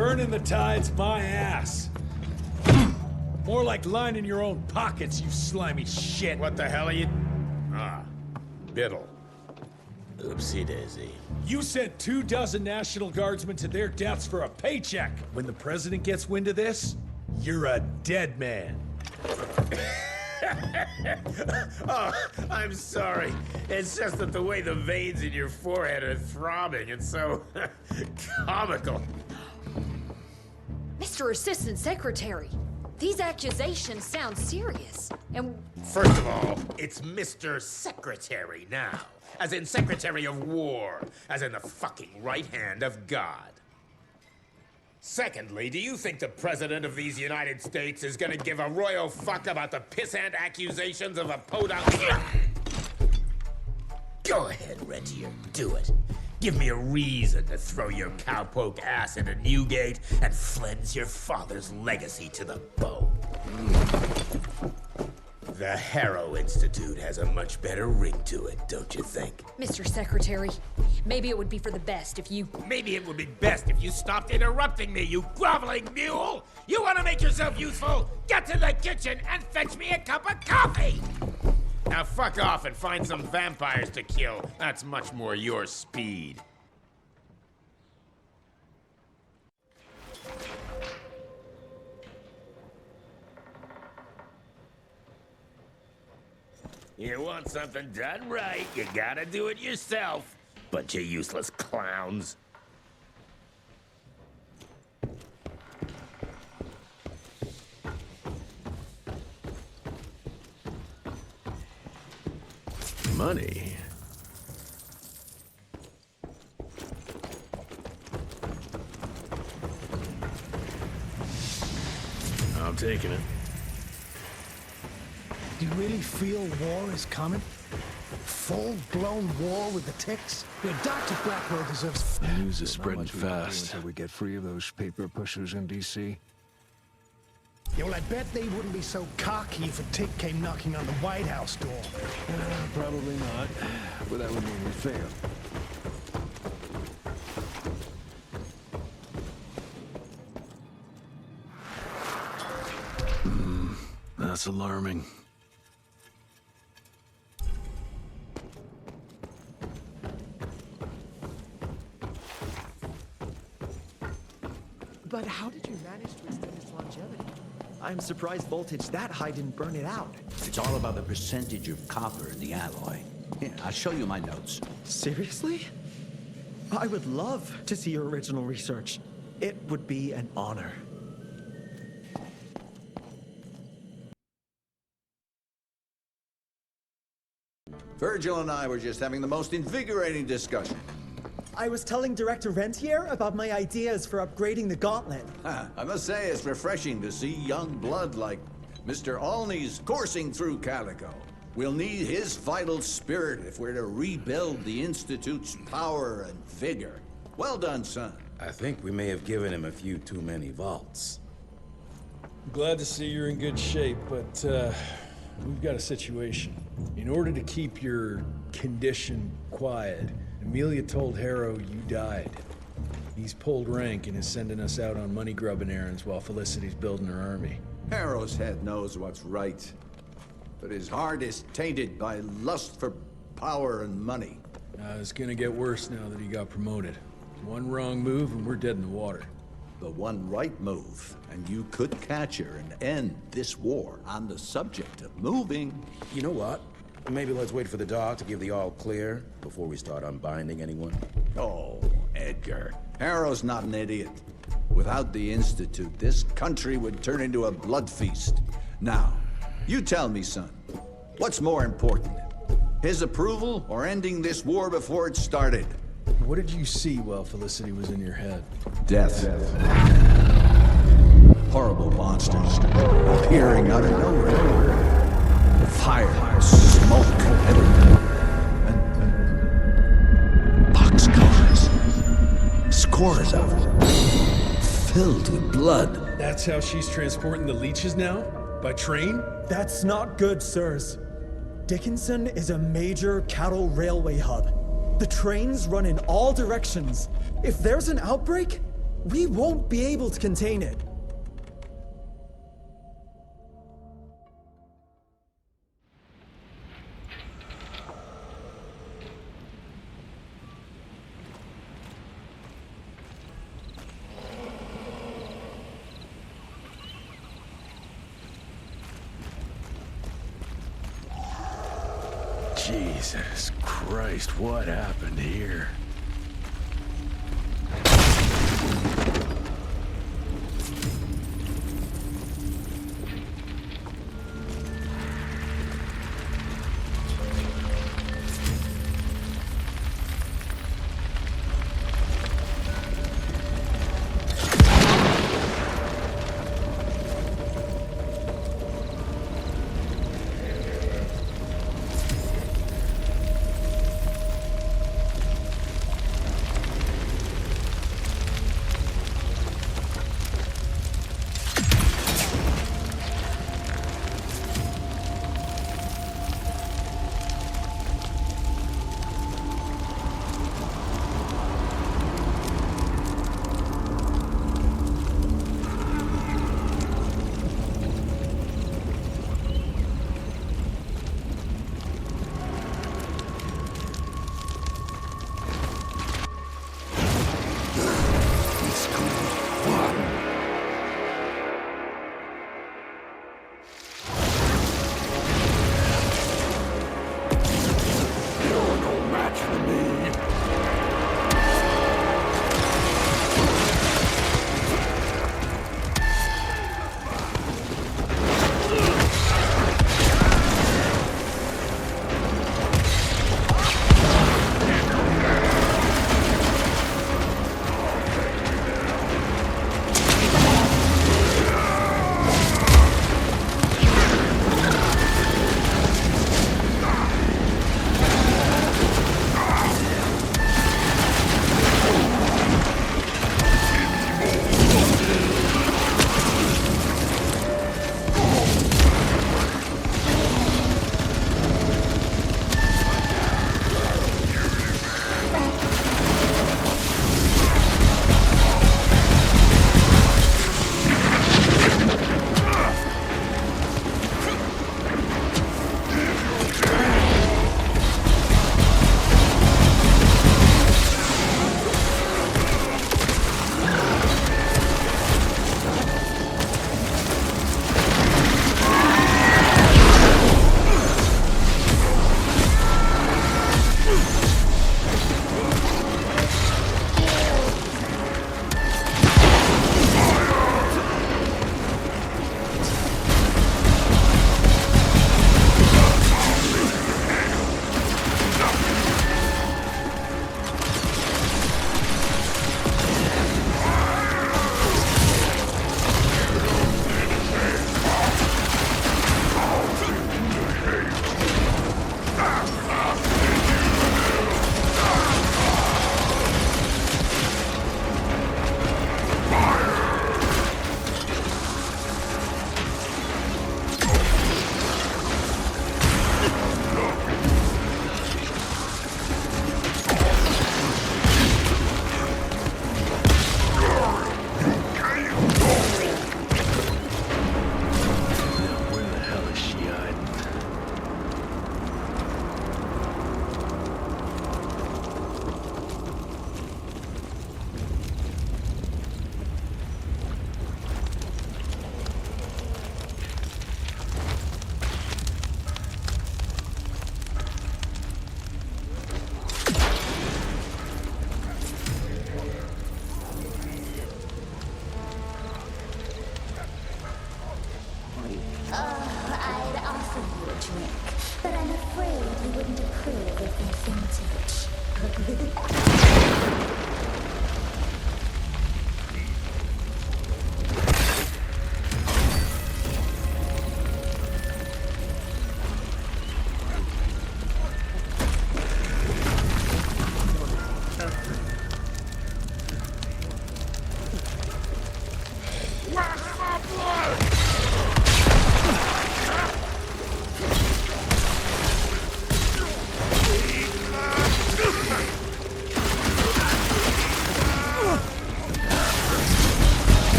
Turning the tide's my ass. More like lining your own pockets, you slimy shit. What the hell are you... Ah, Biddle. Oopsie daisy. You sent 24 National Guardsmen to their deaths for a paycheck. When the president gets wind of this, you're a dead man. Oh, I'm sorry. It's just that the way the veins in your forehead are throbbing, it's so comical. Mr. Assistant Secretary, these accusations sound serious. And First of all, it's Mr. Secretary now. As in Secretary of War. As in the fucking right hand of God. Secondly, do you think the President of these United States is gonna give a royal fuck about the pissant accusations of a podunk? Go ahead, Rentier, do it. Give me a reason to throw your cowpoke ass into Newgate and cleanse your father's legacy to the bone. The Harrow Institute has a much better ring to it, don't you think? Mr. Secretary, maybe it would be for the best if you... Maybe it would be best if you stopped interrupting me, you groveling mule! You want to make yourself useful? Get to the kitchen and fetch me a cup of coffee! Now fuck off and find some vampires to kill. That's much more your speed. You want something done right, you gotta do it yourself. Bunch of useless clowns. Money. I'm taking it. Do you really feel war is coming? Full-blown war with the ticks? Your Dr. Blackwell deserves... The news is spreading fast. Until we get free of those paper pushers in D.C. Yeah, well, I bet they wouldn't be so cocky if a tick came knocking on the White House door. Probably not, but that would mean we fail. That's alarming. But how did you manage to extend its longevity? I'm surprised voltage that high didn't burn it out. It's all about the percentage of copper in the alloy. Here, I'll show you my notes. Seriously? I would love to see your original research. It would be an honor. Virgil and I were just having the most invigorating discussion. I was telling Director Rentier about my ideas for upgrading the gauntlet. I must say it's refreshing to see young blood like Mr. Alney's coursing through Calico. We'll need his vital spirit if we're to rebuild the Institute's power and vigor. Well done, son. I think we may have given him a few too many vaults. Glad to see you're in good shape, but we've got a situation. In order to keep your condition quiet, Amelia told Harrow you died. He's pulled rank and is sending us out on money-grubbing errands while Felicity's building her army. Harrow's head knows what's right, but his heart is tainted by lust for power and money. It's gonna get worse now that he got promoted. One wrong move and we're dead in the water. The one right move, and you could catch her and end this war. On the subject of moving... You know what? Maybe let's wait for the doc to give the all clear before we start unbinding anyone. Oh, Edgar. Harrow's not an idiot. Without the Institute, this country would turn into a blood feast. Now, you tell me, son, what's more important? His approval or ending this war before it started? What did you see while Felicity was in your head? Death. Horrible monsters appearing out of nowhere. Fire, smoke, and boxcars. Scores of them. Filled with blood. That's how she's transporting the leeches now? By train? That's not good, sirs. Dickinson is a major cattle railway hub. The trains run in all directions. If there's an outbreak, We won't be able to contain it. Jesus Christ, what happened here?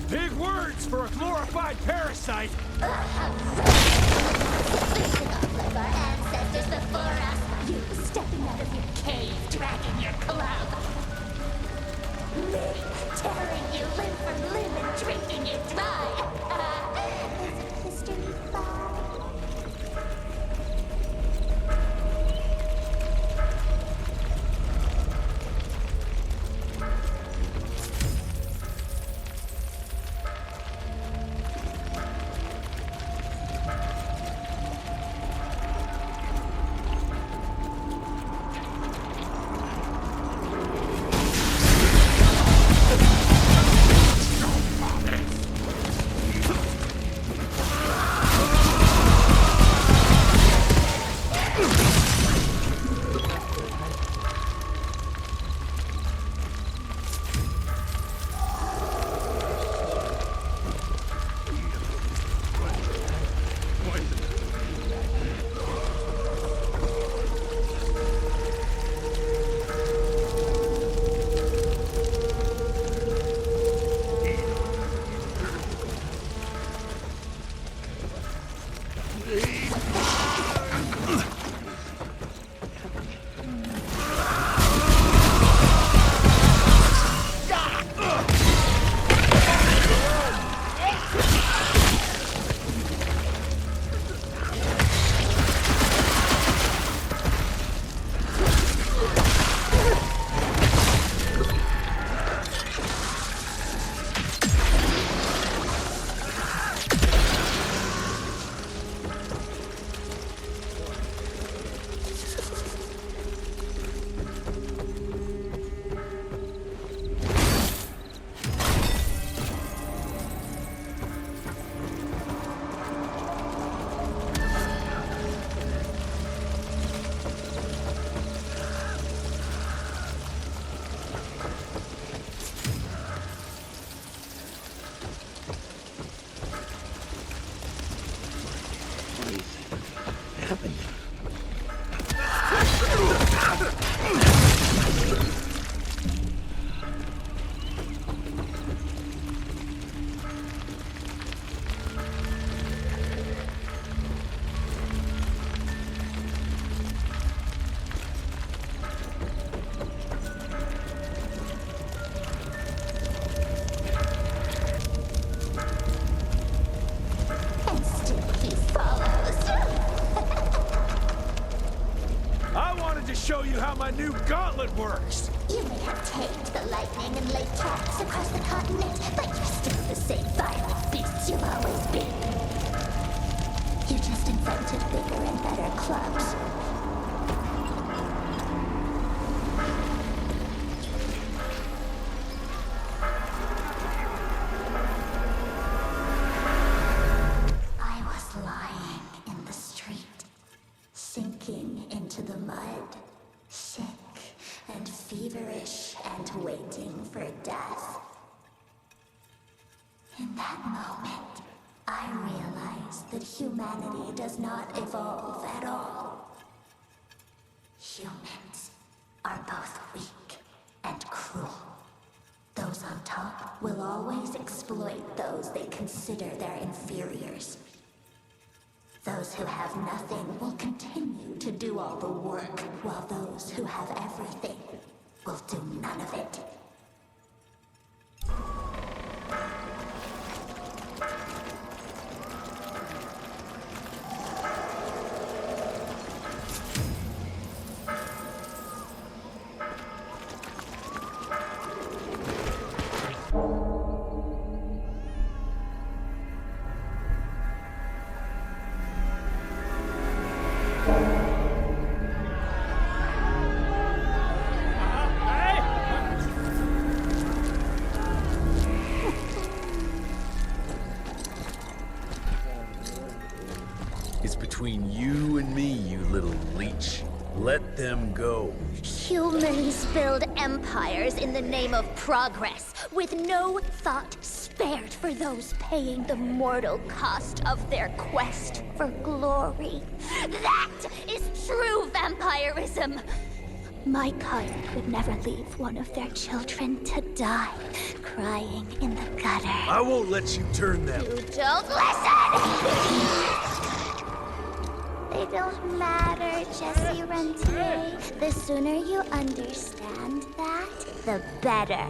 Big words for a glorified parasite! Listen up, like our ancestors before us. You stepping out of your cave, dragging your club. Me, tearing you limb from limb and drinking you dry. Is history fun? Show you how my new gauntlet works! You may have tamed the lightning and laid traps across the continent, but you're still the same violent beasts you've always been. You just invented bigger and better clubs. I was lying in the street, sinking into the mud. Sick and feverish and waiting for death. In that moment, I realized that humanity does not evolve at all. Humans are both weak and cruel. Those on top will always exploit those they consider their inferiors. Those who have nothing will continue to do all the work, while those who have everything will do none of it. Let them go. Humans build empires in the name of progress, with no thought spared for those paying the mortal cost of their quest for glory. That is true vampirism. My kind would never leave one of their children to die, crying in the gutter. I won't let you turn them. You don't listen! They don't matter, Jesse Rentier. The sooner you understand that, the better.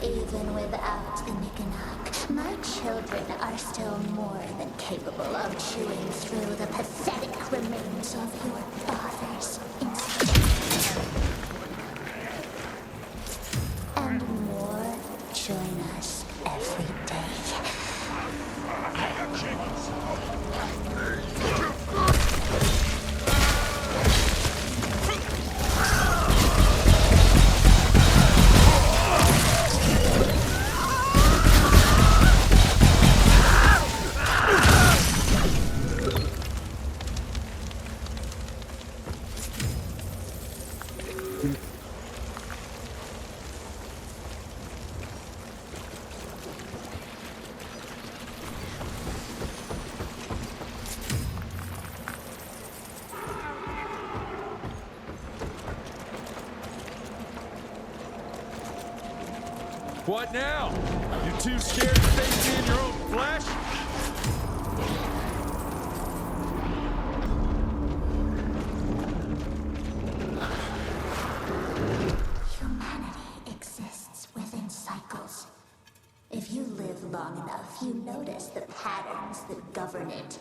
Even without the Nickinack, my children are still more than capable of chewing through the pathetic remains of your father's instincts. And more join us every day. What now? You too scared to face me in your own flesh? Humanity exists within cycles. If you live long enough, you notice the patterns that govern it.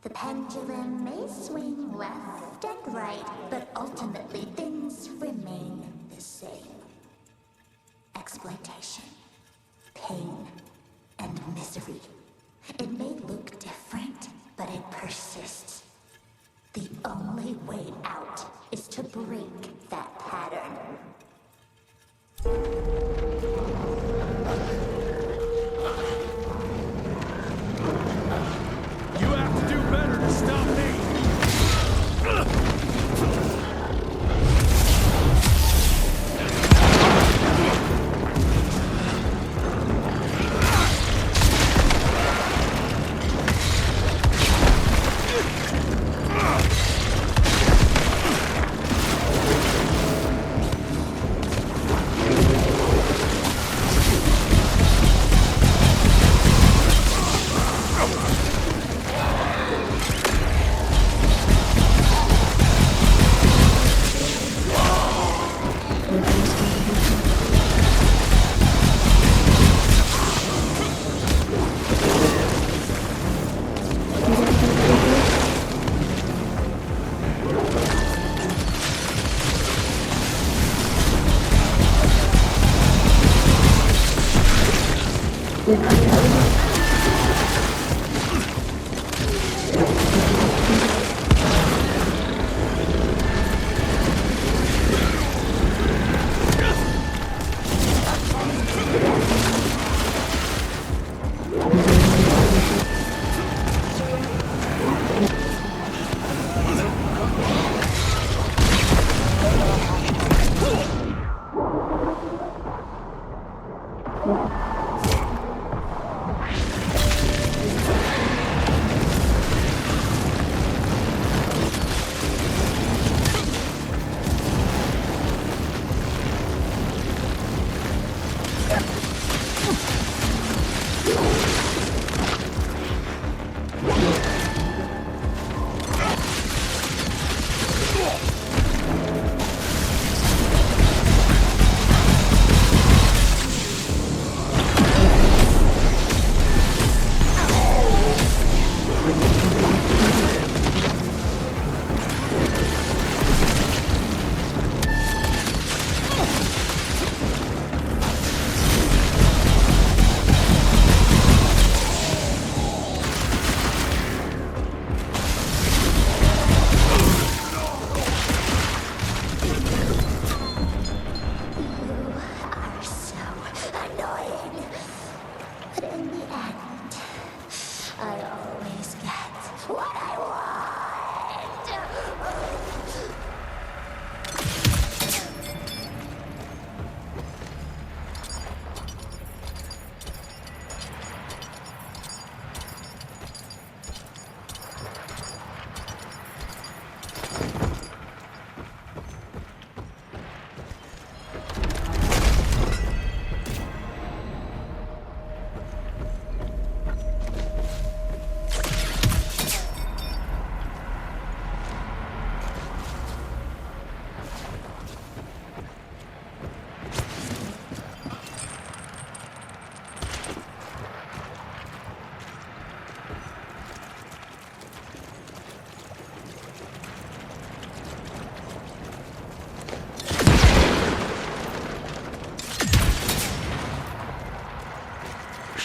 The pendulum may swing left and right, but ultimately things remain the same. Exploitation, pain, and misery. It may look different, but it persists. The only way out is to break that pattern.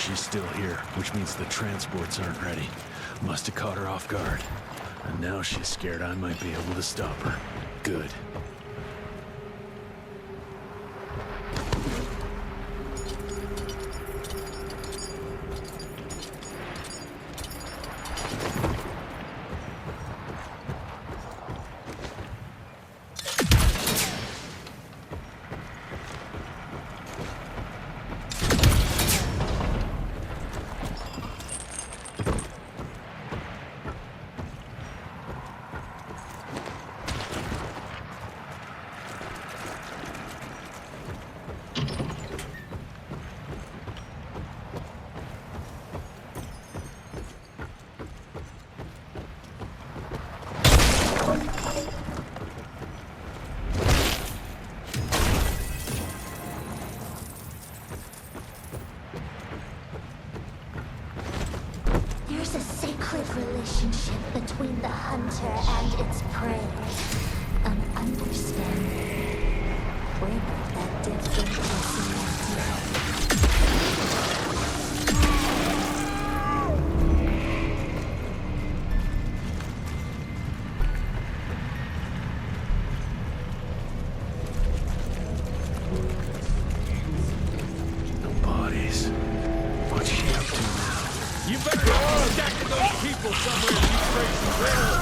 She's still here, which means the transports aren't ready. Must have caught her off guard. And now she's scared I might be able to stop her. Good. There's a sacred relationship between the hunter and its prey. An understanding. We're not that different, No bodies. What's she up to now? You better go stacking those people somewhere, you crazy girl!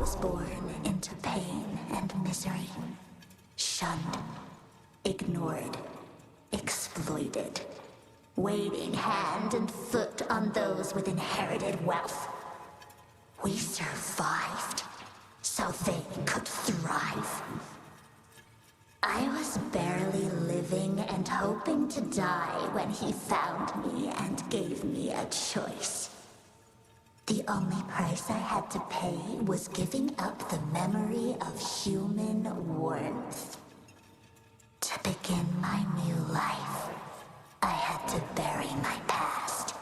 was born into pain and misery. Shunned, ignored, exploited. Waiting hand and foot on those with inherited wealth. We survived, so they could thrive. I was barely living and hoping to die when he found me and gave me a choice. The only price I had to pay was giving up the memory of human warmth. To begin my new life, I had to bury my past.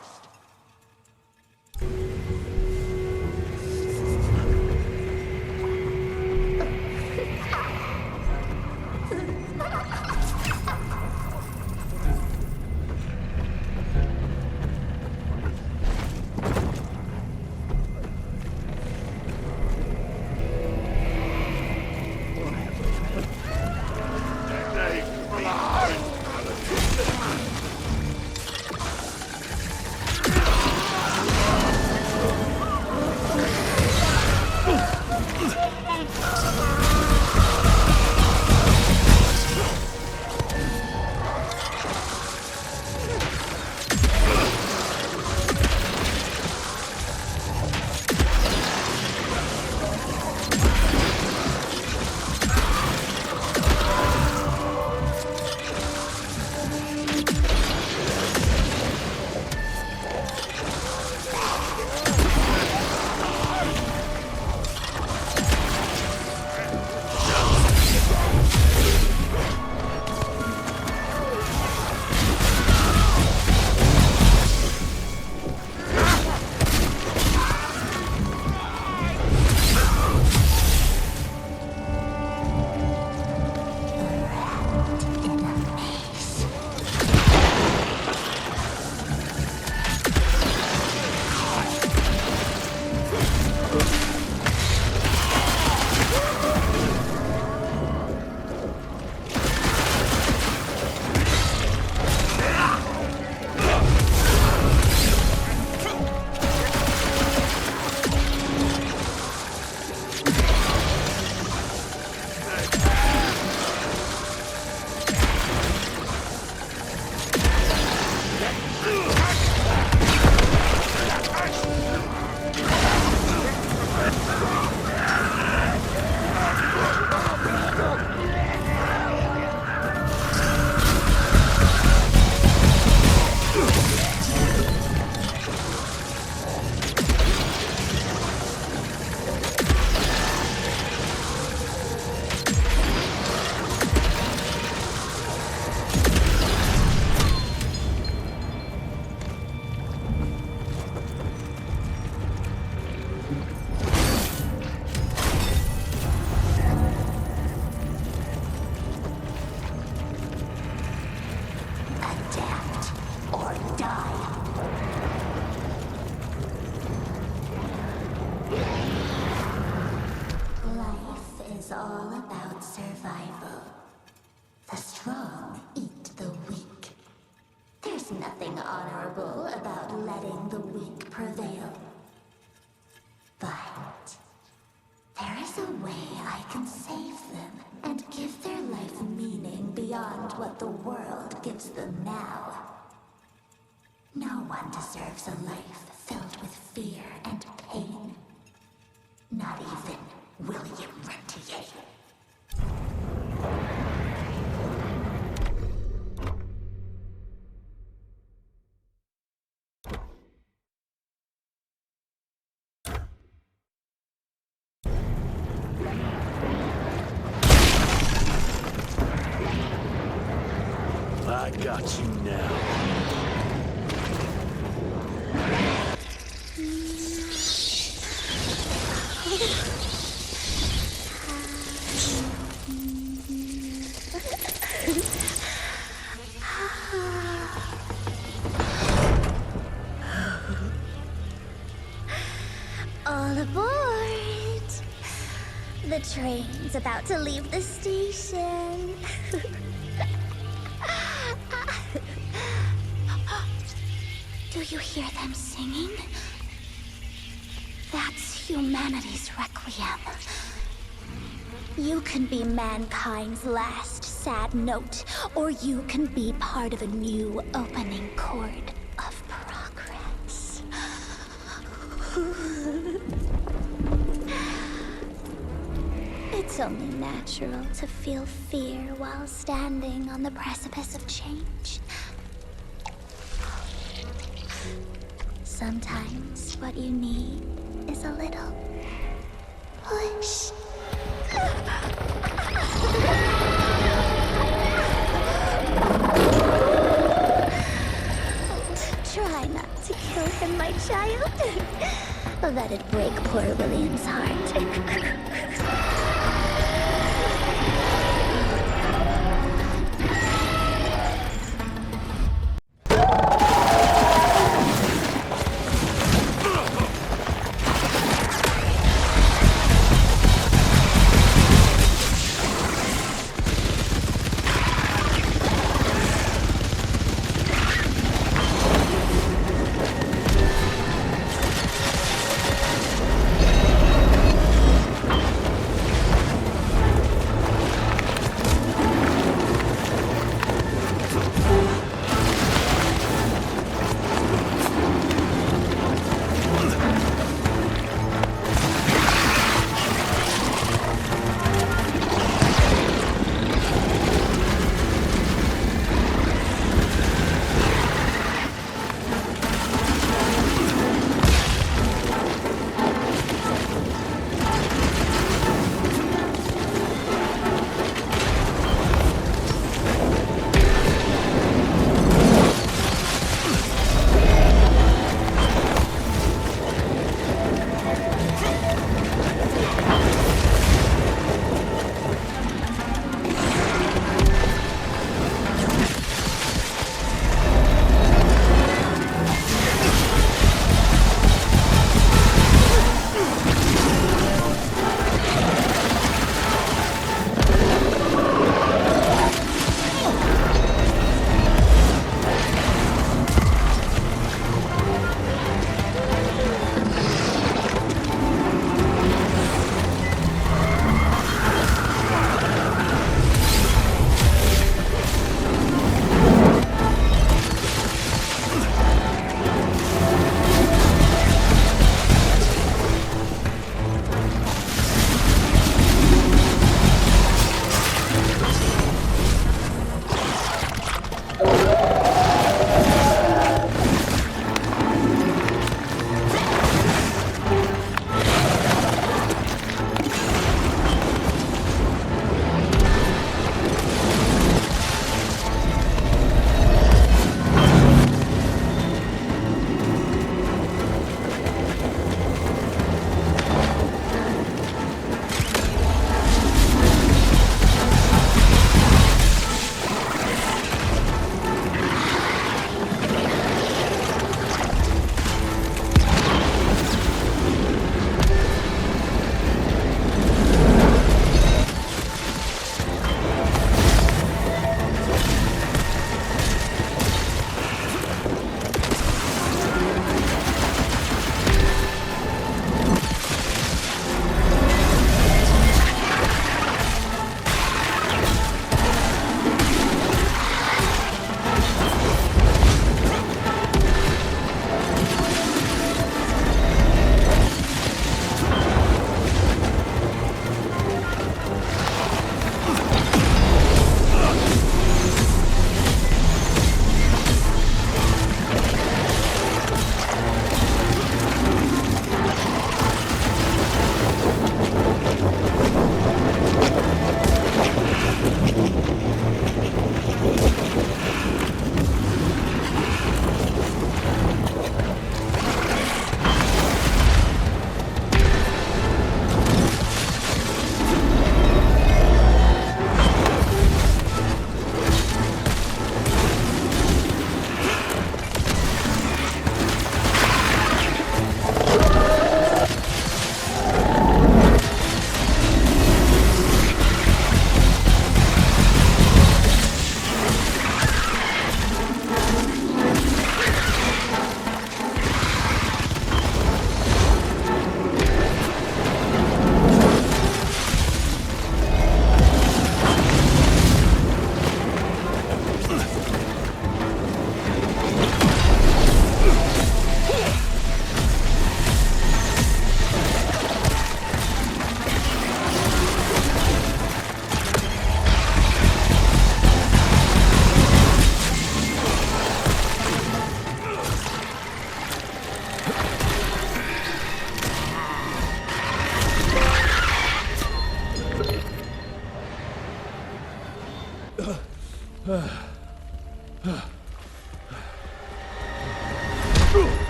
What the world gives them now. No one deserves a life filled with fear and pain. Not even William Rentier. I got you now. All aboard! The train's about to leave the station. Do you hear them singing? That's humanity's requiem. You can be mankind's last sad note, or you can be part of a new opening chord of progress. It's only natural to feel fear while standing on the precipice of change. Sometimes what you need is a little push. Try not to kill him, my child. That'd break poor William's heart.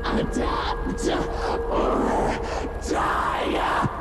Adapt or die!